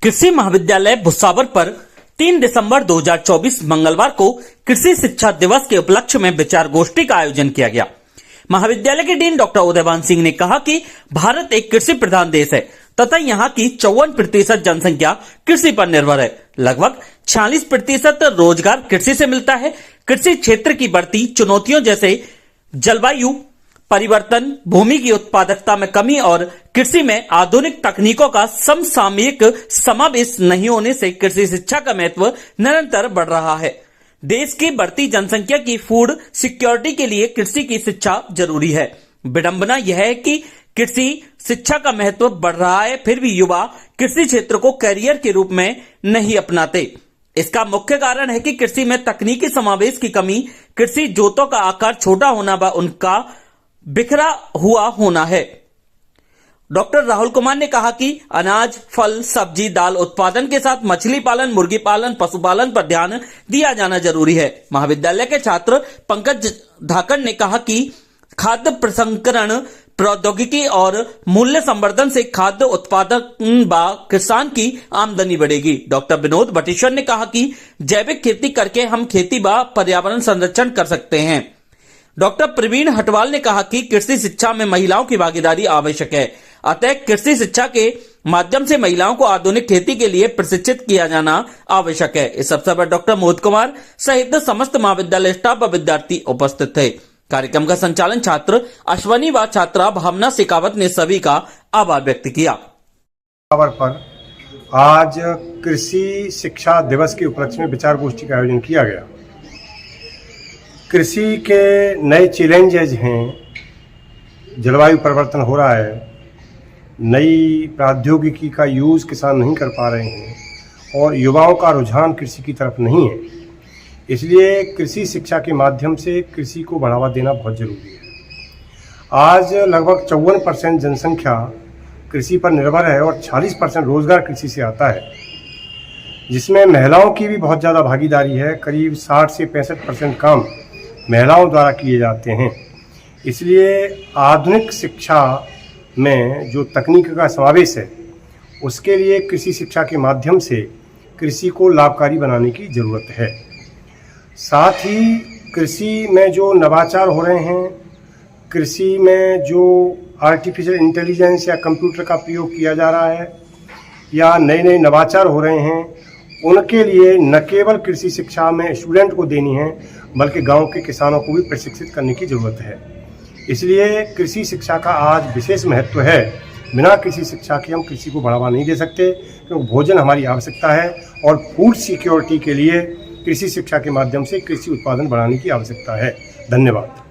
कृषि महाविद्यालय भुसावर पर 3 दिसंबर 2024 मंगलवार को कृषि शिक्षा दिवस के उपलक्ष्य में विचार गोष्ठी का आयोजन किया गया। महाविद्यालय के डीन डॉक्टर उदयभान सिंह ने कहा कि भारत एक कृषि प्रधान देश है तथा यहाँ की 54% जनसंख्या कृषि पर निर्भर है। लगभग 46% रोजगार कृषि से मिलता है। कृषि क्षेत्र की बढ़ती चुनौतियों जैसे जलवायु परिवर्तन, भूमि की उत्पादकता में कमी और कृषि में आधुनिक तकनीकों का समसामयिक समावेश नहीं होने से कृषि शिक्षा का महत्व निरंतर बढ़ रहा है। देश की बढ़ती जनसंख्या की फूड सिक्योरिटी के लिए कृषि की शिक्षा जरूरी है। विडंबना यह है कि कृषि शिक्षा का महत्व बढ़ रहा है, फिर भी युवा कृषि क्षेत्र को करियर के रूप में नहीं अपनाते। इसका मुख्य कारण है कि कृषि में तकनीकी समावेश की कमी, कृषि जोतों का आकार छोटा होना व उनका बिखरा हुआ होना है। डॉक्टर राहुल कुमार ने कहा कि अनाज, फल, सब्जी, दाल उत्पादन के साथ मछली पालन, मुर्गी पालन, पशुपालन पर ध्यान दिया जाना जरूरी है। महाविद्यालय के छात्र पंकज धाकड़ ने कहा कि खाद्य प्रसंस्करण प्रौद्योगिकी और मूल्य संवर्धन से खाद्य उत्पादन व किसान की आमदनी बढ़ेगी। डॉक्टर विनोद भटेश्वर ने कहा कि जैविक खेती करके हम खेती व पर्यावरण संरक्षण कर सकते हैं। डॉक्टर प्रवीण हटवाल ने कहा कि कृषि शिक्षा में महिलाओं की भागीदारी आवश्यक है, अतः कृषि शिक्षा के माध्यम से महिलाओं को आधुनिक खेती के लिए प्रशिक्षित किया जाना आवश्यक है। इस अवसर पर डॉक्टर मोहित कुमार सहित समस्त महाविद्यालय स्टाफ व विद्यार्थी उपस्थित थे। कार्यक्रम का संचालन छात्र अश्वनी व छात्रा भावना शेखावत ने सभी का आभार व्यक्त किया। पर आज कृषि शिक्षा दिवस के उपलक्ष्य में विचार गोष्ठी का आयोजन किया गया। कृषि के नए चैलेंजेज हैं, जलवायु परिवर्तन हो रहा है, नई प्रौद्योगिकी का यूज़ किसान नहीं कर पा रहे हैं और युवाओं का रुझान कृषि की तरफ नहीं है। इसलिए कृषि शिक्षा के माध्यम से कृषि को बढ़ावा देना बहुत ज़रूरी है। आज लगभग 54% जनसंख्या कृषि पर निर्भर है और 40% रोजगार कृषि से आता है, जिसमें महिलाओं की भी बहुत ज़्यादा भागीदारी है। करीब 60 से 65% काम महिलाओं द्वारा किए जाते हैं। इसलिए आधुनिक शिक्षा में जो तकनीक का समावेश है, उसके लिए कृषि शिक्षा के माध्यम से कृषि को लाभकारी बनाने की ज़रूरत है। साथ ही कृषि में जो नवाचार हो रहे हैं, कृषि में जो आर्टिफिशियल इंटेलिजेंस या कंप्यूटर का प्रयोग किया जा रहा है या नए नए नवाचार हो रहे हैं, उनके लिए न केवल कृषि शिक्षा में स्टूडेंट को देनी है, बल्कि गांव के किसानों को भी प्रशिक्षित करने की ज़रूरत है। इसलिए कृषि शिक्षा का आज विशेष महत्व है। बिना कृषि शिक्षा के हम कृषि को बढ़ावा नहीं दे सकते, क्योंकि भोजन हमारी आवश्यकता है और फूड सिक्योरिटी के लिए कृषि शिक्षा के माध्यम से कृषि उत्पादन बढ़ाने की आवश्यकता है। धन्यवाद।